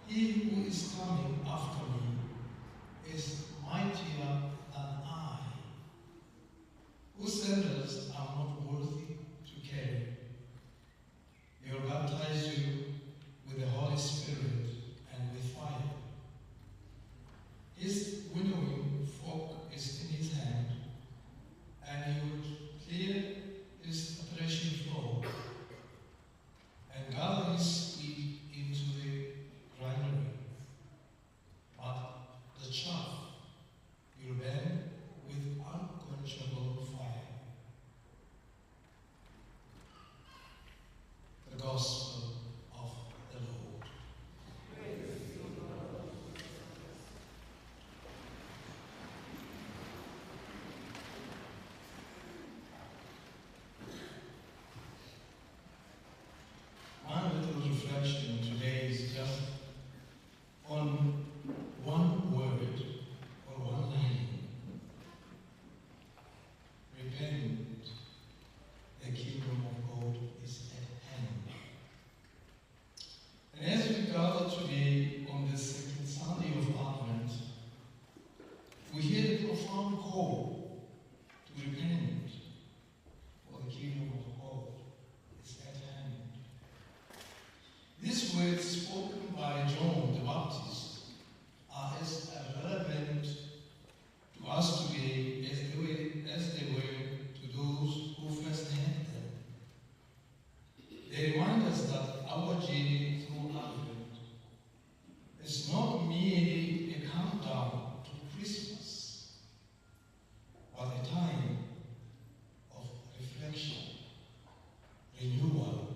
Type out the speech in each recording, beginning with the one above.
He who is coming after me is mightier than I, whose sandals I'm not worthy to carry. He will baptize you with the Holy Spirit and with fire. His winnowing fork is in his hand, and he will clear his threshing floor and gather his wheat into the granary. But the chaff will burn with unquenchable fire. The Gospel of the Lord. My little reflection today is just on one word or one line. Repent, the kingdom of God is at hand. And as we gather today on the second Sunday of Advent, we hear the profound call to repent, for the kingdom of God is at hand. These words spoken by John the Baptist are as relevant to us today as they were to those who first heard them. They remind us that our journey through Advent is not merely a countdown to Christmas, but a time of reflection, renewal,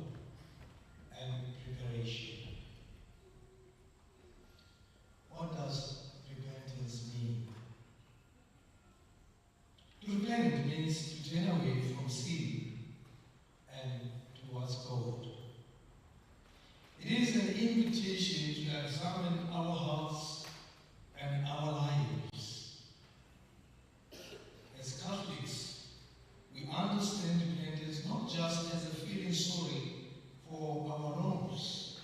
and preparation. What does repentance mean? To repent means to turn away from sin and towards God. It is an invitation to examine our hearts and our lives. As Catholics, we understand repentance not just as a feeling sorry for our wrongs,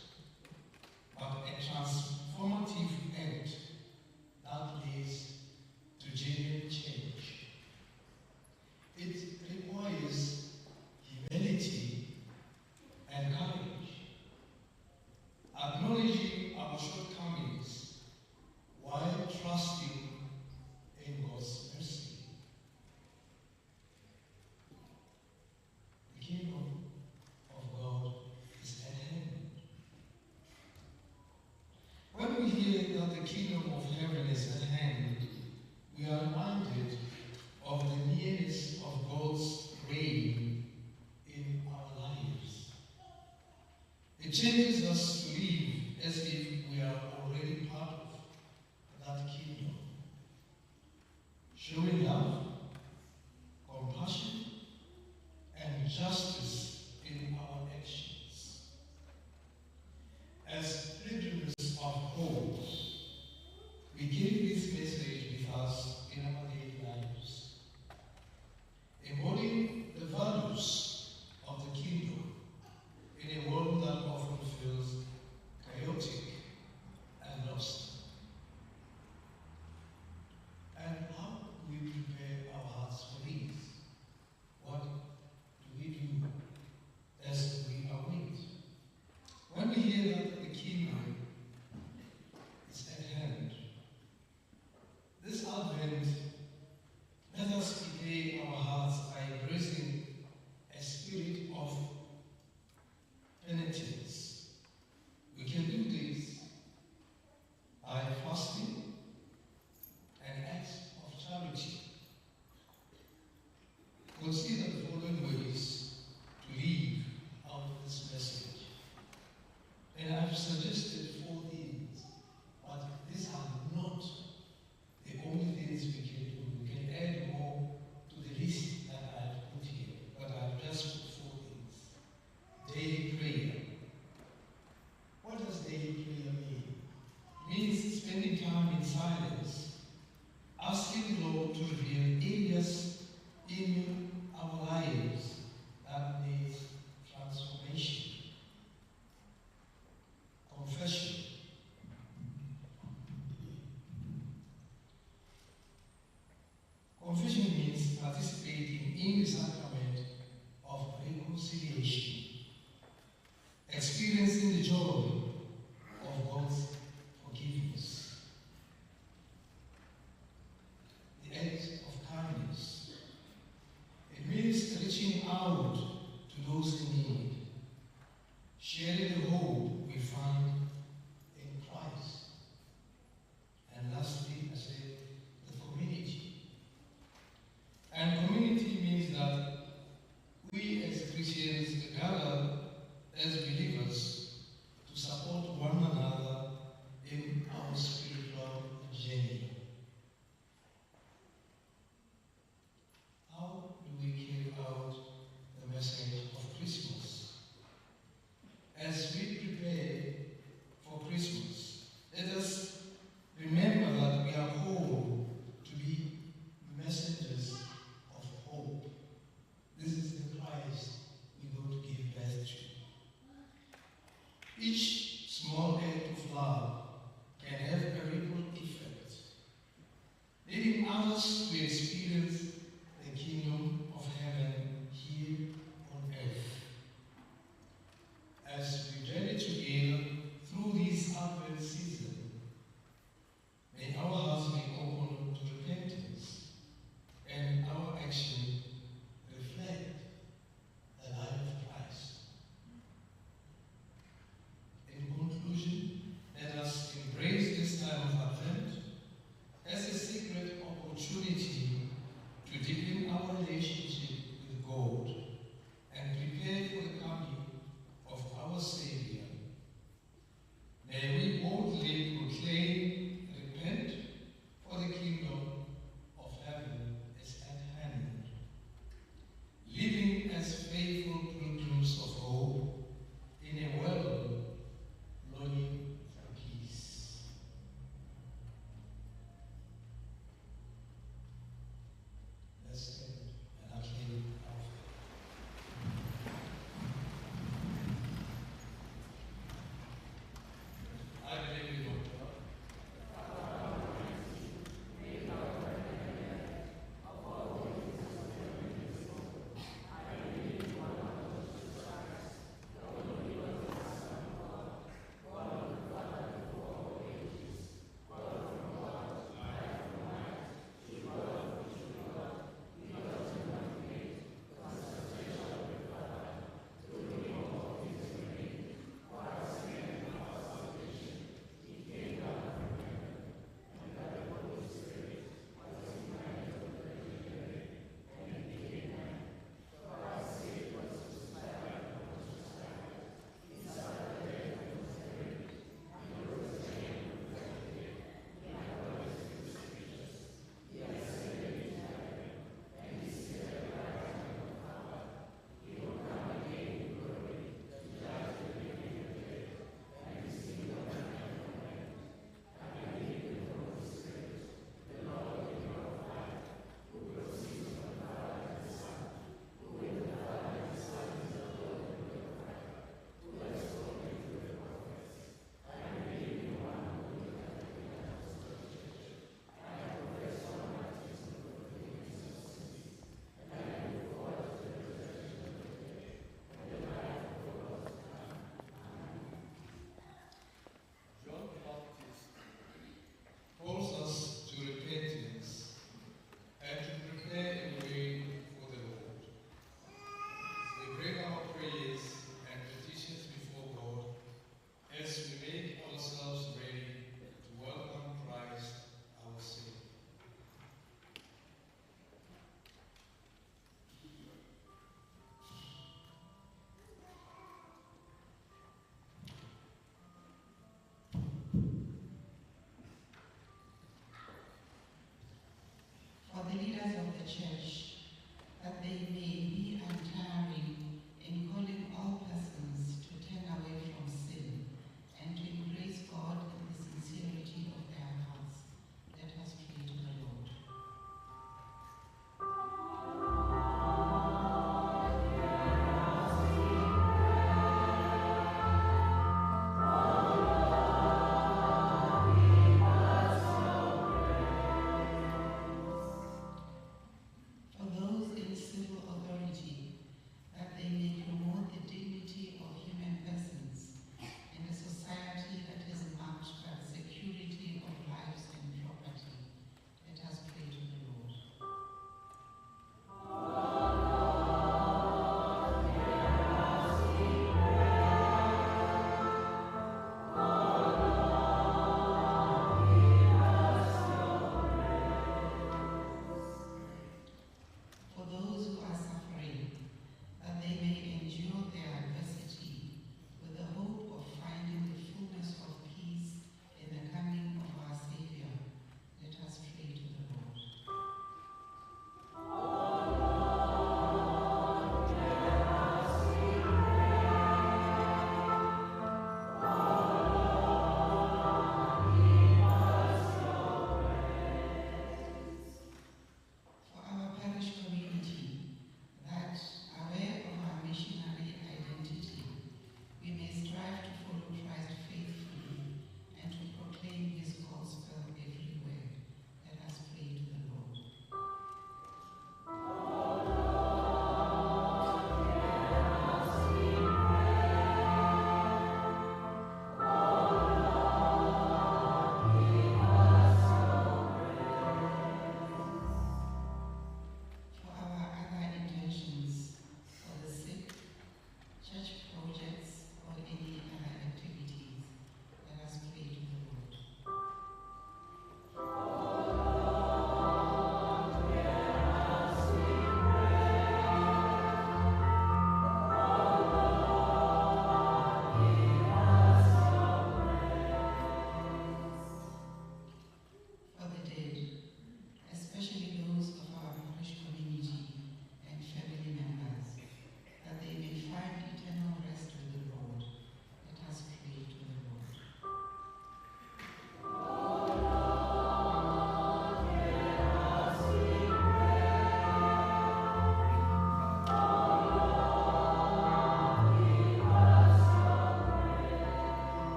but a transformative act that leads to genuine change. It requires humility and courage, acknowledging our shortcomings while trusting in God's mercy. The kingdom of God is at hand. When we hear that the kingdom of heaven is at hand, we are reminded of the nearness of God's reign in our lives. It changes us to live as if we are already part of that kingdom, showing love, compassion, and justice in our actions. As pilgrims of hope, we carry this message with us in our daily lives, embodying the values of the kingdom in a world that often feels chaotic and lost. And how do we prepare our hearts for this? What do we do as we await? When we hear that the kingdom is at hand, this Advent, let us prepare our hearts by embracing a spirit of penitence. We can do this by fasting and acts of charity. Consider the following ways to live out this message. And I've suggested 4 things, but these are not the only things we can do. We can add more to the list that I've put here, but I've just put 4 things. Daily prayer. What does daily prayer mean? It means spending time in silence, asking the Lord to reveal areas in our lives that need transformation. Confession.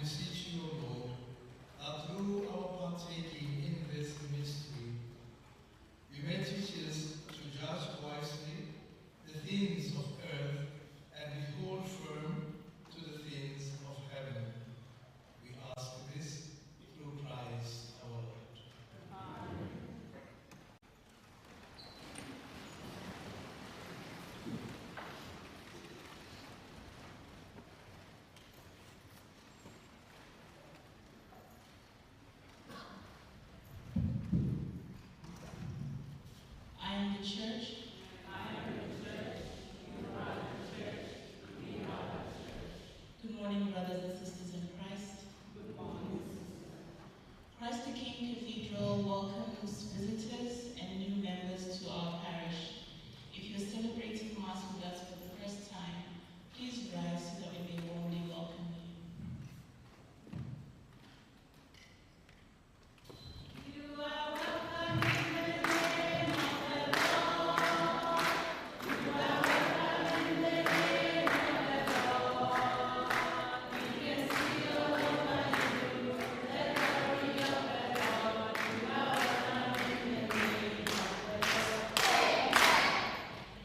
beseech you, O Lord, that through our partaking in this mystery, you may teach us to judge wisely the things of earth and be hold firm to the things of heaven. We ask this through Christ our Lord. Amen. I am the church. Good morning, brothers and sisters in Christ. Good morning. Christ the King Cathedral welcomes visitors and new members to our parish. If you're celebrating Mass with us for the first time, please rise so that we may warmly welcome you.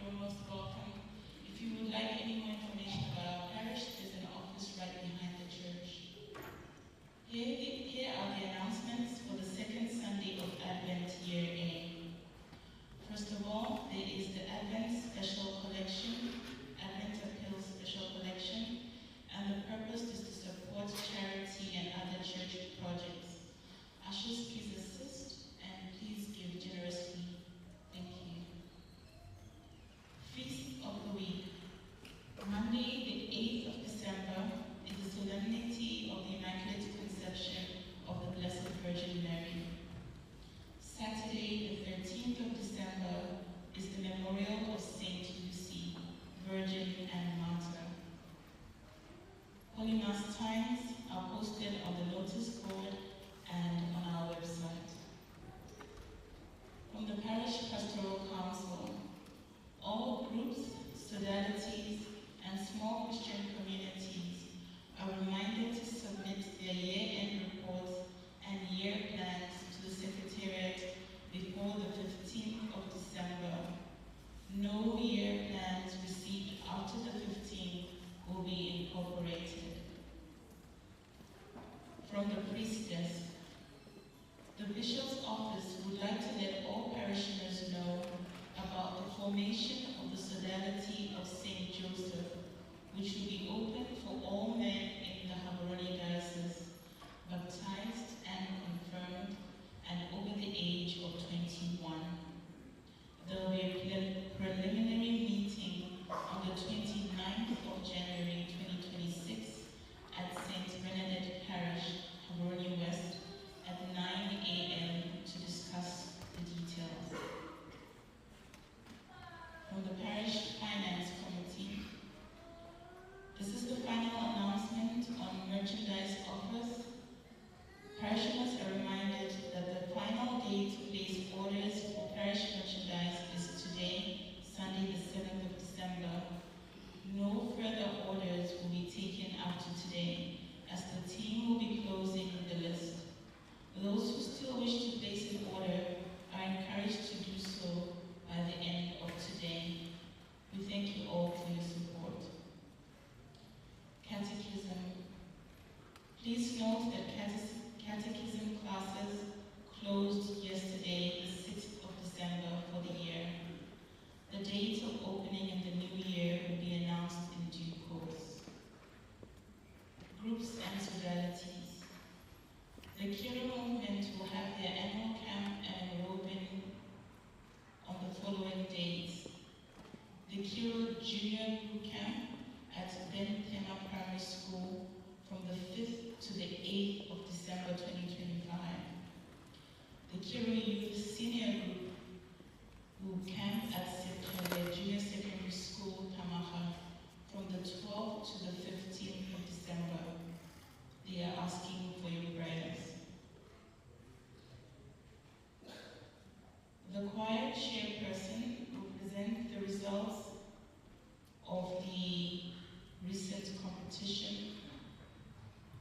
You're most welcome. If you would like any more information about our parish, there's an office right behind the church. Here are the announcements for the second Sunday of Advent, Year A. First of all, there is the Advent Special Collection, Advent Appeals Special Collection, and the purpose is to support charity and other church projects. Ushers, please assist and please give generously. Thank you. Feast of the Week. Monday, the 8th of December, is the Solemnity of the Immaculate Conception of the Blessed Virgin Mary. Saturday, the 13th of December, is the Memorial of Saint Lucy, Virgin and Martyr. Holy Mass times are posted on the notice board and on our website. From the Parish Pastoral Council, all groups, sodalities, and small Christian communities are reminded to submit their year-end reports and year plans to the Secretariat before the 15th of December. No year plans received after the 15th will be incorporated. From the priestess, the Bishop's Office would like to let all parishioners know about the formation of the Sodality of St. Joseph, which will be open for all men in the Gaborone Diocese, baptized and confirmed, and over the age of 21. There will be a preliminary meeting on the 29th of January 2026 at St. Bernadette Parish, Gaborone West, at 9 a.m. to discuss the details. From the Parish Finance Committee, this is the final announcement on merchandise offers. Parishioners are reminded that the final day to place orders for parish merchandise is today, Sunday the 7th of December. No further orders will be taken after today, as the team will be closing the list. Those who still wish to place an order are encouraged to do so by the end of today. We thank you all for your support. Catechism. Please note that catechism classes closed yesterday, the 6th of December for the year. The date of opening in the new year will be announced in due course. Groups and sodalities. The Kiro movement will have their annual camp and enrollment on the following dates. The Kiro Junior Group Camp at Ben Tema Primary School from the 5th to the 8th of December 2025. The Kiro Youth Senior Group will camp at the Junior Secondary School, Tamaha, from the 12th to the 15th of December. They are asking for your prayers. The choir chairperson will present the results of the recent competition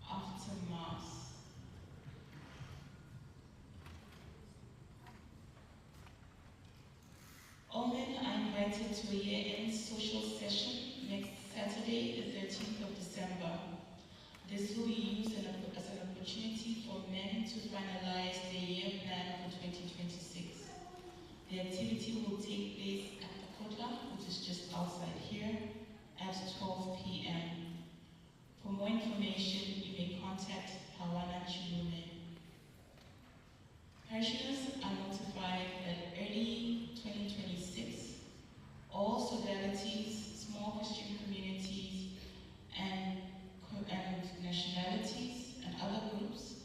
after invited to a year-end social session next Saturday, the 13th of December. This will be used as an opportunity for men to finalize their year plan for 2026. The activity will take place at the Kotla, which is just outside here, at 12 p.m. For more information, you may contact Hawana Chilume. Parishioners are notified that early 2026, all sodalities, small Christian communities, and nationalities and other groups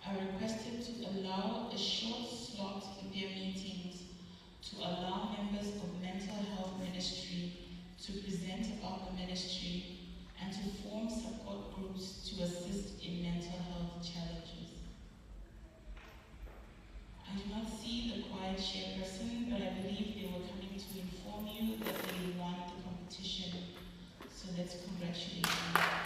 are requested to allow a short slot in their meetings to allow members of mental health ministry to present about the ministry and to form support groups to assist in mental health challenges. I do not see the choir chairperson, but I believe they were coming to inform you that they won the competition. So let's congratulate them.